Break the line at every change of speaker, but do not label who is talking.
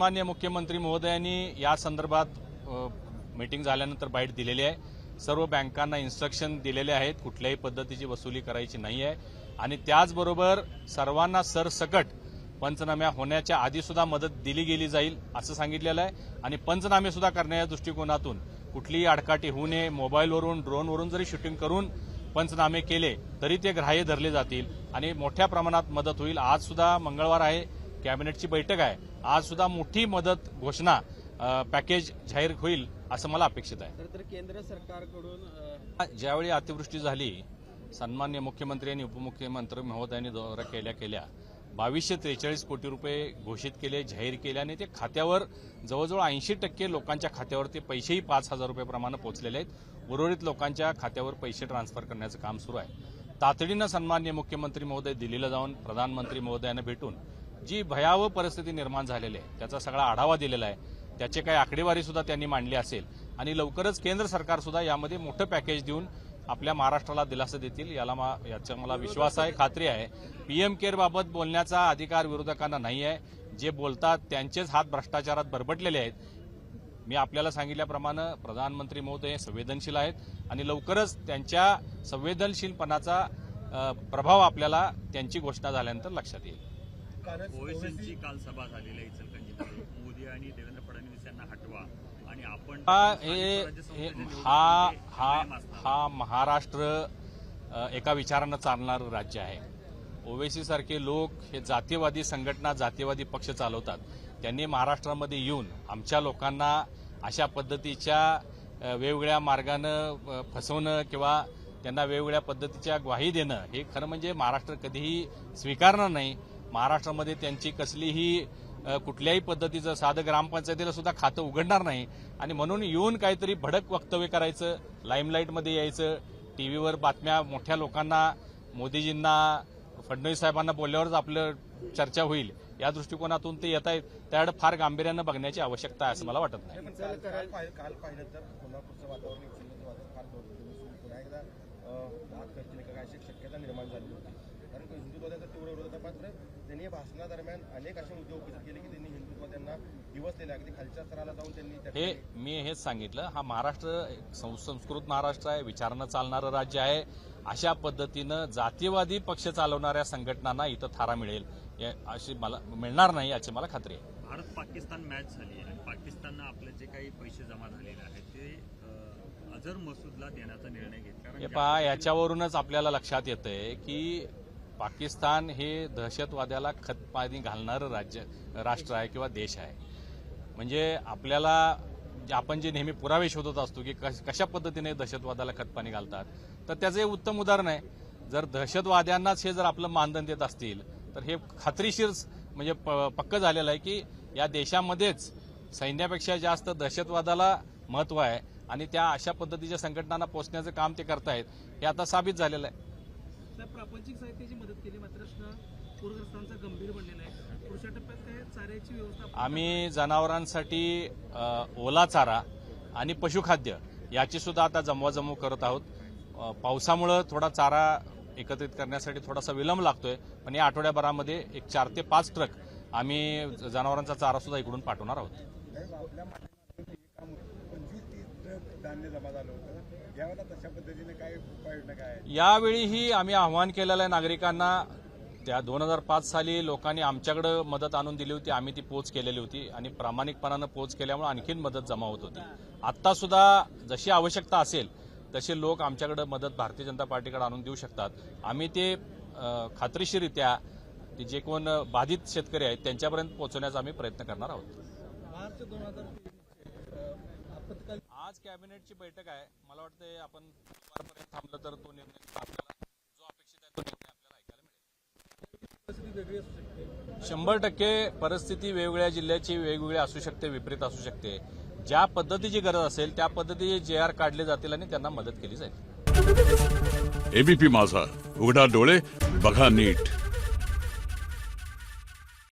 माननीय मुख्यमंत्री महोदयांनी या संदर्भात मीटिंग झाल्यानंतर बाईट दिलेली आहे। सर्व बँकांना इन्स्ट्रक्शन दिलेले आहेत, कुठल्याही पद्धतीची वसुली करायची नाही आहे आणि त्याचबरोबर सर्वांना सरसकट पंचनाम्या होण्याच्या आधी सुद्धा मदत दिली गेली जाईल असं सांगितलेलं आहे आणि पंचनामे सुद्धा करण्याच्या दृष्टिकोनातून कुठलीही आडकाठी होऊ नये। मोबाईलवरून ड्रोनवरून जरी शूटिंग करून पंचनामे केले तरी ते ग्राह्य धरले जातील आणि मोठ्या प्रमाणात मदत होईल। आज सुद्धा मंगळवार आहे, कॅबिनेटची बैठक आहे, आज सुद्धा मोठी मदत घोषणा पॅकेज जाहीर होईल असं मला अपेक्षित आहे।
तर केंद्र सरकारकडून
ज्यावेळी अतिवृष्टी झाली, सन्माननीय मुख्यमंत्री आणि उपमुख्यमंत्री महोदयांनी दौरा केल्या 2243 कोटी रुपये घोषित केले, जाहीर केले आणि ते खात्यावर जवळजवळ 80% लोकांच्या खात्यावर ते पैसेही 5000 रुपयाप्रमाणे पोहोचलेले आहेत। उर्वरित लोकांच्या खात्यावर पैसे ट्रान्सफर करण्याचं काम सुरू आहे। तातडीनं सन्माननीय मुख्यमंत्री महोदय दिल्लीला जाऊन प्रधानमंत्री महोदयांना भेटून जी भयावह परिस्थिती निर्माण झालेली आहे त्याचा सगळा आढावा दिलेला आहे। त्याचे काही आकडेवारी सुद्धा त्यांनी मांडली असेल आणि लवकरच केंद्र सरकार सुद्धा यामध्ये मोठं पॅकेज देऊन आपल्या महाराष्ट्राला दिलासा देतील याचा मला विश्वास आहे, खात्री आहे। पीएम केअर बाबत बोलण्याचा अधिकार विरोधकांना नाही आहे। जे बोलतात त्यांचेच हात भ्रष्टाचारात बरबटलेले आहेत। मी आपल्याला सांगितल्याप्रमाणे प्रधानमंत्री महोदय संवेदनशील आहेत आणि लवकरच त्यांच्या संवेदनशीलपणाचा प्रभाव आपल्याला त्यांची घोषणा झाल्यानंतर लक्षात येईल।
ओवेसीची काल सभा झालेली आहे इचलकरंजीमध्ये। मोदी आणि देवेंद्र फडणवीस यांना हटवा आणि आपण
हा महाराष्ट्र एका विचारानं चालणारं राज्य आहे। ओवेसी सारखे लोक हे जातीयवादी संघटना, जातीयवादी पक्ष चालवतात। त्यांनी महाराष्ट्रामध्ये येऊन आमच्या लोकांना अशा पद्धतीच्या वेगवेगळ्या मार्गानं फसवणं किंवा त्यांना वेगवेगळ्या पद्धतीच्या ग्वाही देणं हे खरं म्हणजे महाराष्ट्र कधीही स्वीकारणार नाही। महाराष्ट्रामध्ये त्यांची कसलीही कुठल्याही पद्धतीचं साधं ग्रामपंचायतीला सुद्धा खातं उघडणार नाही आणि म्हणून येऊन काहीतरी भडक वक्तव्य करायचं, लाईमलाईटमध्ये यायचं, टीव्हीवर बातम्या मोठ्या लोकांना, मोदीजींना, फडणवीस साहेबांना बोलल्यावरच आपलं चर्चा होईल या दृष्टिकोनातून ते येत आहेत। त्याकडे फार गांभीर्यानं बघण्याची आवश्यकता आहे असं मला वाटत नाही।
काल पाहिलं तर कोल्हापूरचं वातावरण फार पुन्हा एकदा अशी शक्यता निर्माण झाली होती, कारण हिंदुत्वाचा तीव्र विरोध होता। मात्र त्यांनी भाषणादरम्यान अनेक असे मुद्दे उपस्थित केले की त्यांनी हिंदुत्व त्यांना दिवसलेले, अगदी खालच्या स्तराला जाऊन त्यांनी
मी हेच सांगितलं, हा महाराष्ट्र संस्कृत महाराष्ट्र आहे, विचारानं चालणारं राज्य आहे। अशा पद्धतीनं जातीयवादी पक्ष चालवणाऱ्या संघटनांना इथं थारा मिळेल अशी मला मिळणार नाही याची मला खात्री आहे।
भारत पाकिस्तान मॅच झाली आणि पाकिस्ताननं आपले जे काही पैसे जमा झालेले आहेत ते अझर मसूदला देण्याचा निर्णय घेतला।
याच्यावरूनच आपल्याला लक्षात येतंय की पाकिस्तान हे दहशतवाद्याला खतपाणी घालणारं राष्ट्र आहे किंवा देश आहे। म्हणजे आपल्याला आपण जे नेहमी पुरावे शोधत असतो की कशा पद्धतीने दहशतवादाला खतपाणी घालतात, तर त्याचं एक उत्तम उदाहरण आहे। जर दहशतवाद्यांनाच हे जर आपलं मानधन देत असतील तर हे खात्रीशीर म्हणजे पक्क झालेलं आहे की या देशामध्येच सैन्यापेक्षा जास्त दहशतवादाला महत्व आहे आणि त्या अशा पद्धतीच्या संघटनांना पोचण्याचं काम ते करतायत हे आता साबित झालेलं आहे।
प्रापंचिक साहित्याची मदत केली, मात्र पूरग्रस्तांचा गंभीर बनलेला आहे। पुढच्या टप्प्यात काय चाऱ्याची व्यवस्था
आम्ही जनावरांसाठी ओला चारा आणि पशुखाद्य याची सुद्धा आता जमवाजमव करत आहोत। पावसामुळे थोडा चारा एकत्रित करण्यासाठी थोडासा विलंब लागतोय, पण या आठवड्याभरामध्ये एक 4 ते 5 ट्रक आम्ही जनावरांचा चारा सुद्धा इकडून पाठवणार आहोत। यावेळीही आम्ही आवाहन केलेलं आहे नागरिकांना। त्या 2005 साली लोकांनी आमच्याकडे मदत आणून दिली होती, आम्ही ती पोच केलेली होती आणि प्रामाणिकपणानं पोच केल्यामुळे आणखीन मदत जमा होत होती। आता सुद्धा जशी आवश्यकता असेल तसे लोक आमच्याकडे मदत भारतीय जनता पार्टीकडे आणून देऊ शकतात। आम्ही ते खात्रीशीररित्या जे कोण बाधित शेतकरी आहेत त्यांच्यापर्यंत पोहोचवण्याचा आम्ही प्रयत्न करणार आहोत। आज कॅबिनेटची बैठक आहे, मला वाटतं आपण बुधवारपर्यंत थांबलं तर तो निर्णय आपल्याला जो अपेक्षित आहे तो निर्णय आपल्याला ऐकायला मिळेल। 100% परिस्थिती वेगवेगळ्या जिल्ह्याची वेगवेगळी असू शकते, विपरीत असू शकते। ज्या पद्धतीची गरज असेल त्या पद्धतीचे JR काढले जातील आणि त्यांना मदत केली जाईल।
एबीपी माझा, उघडा डोळे बघा नीट।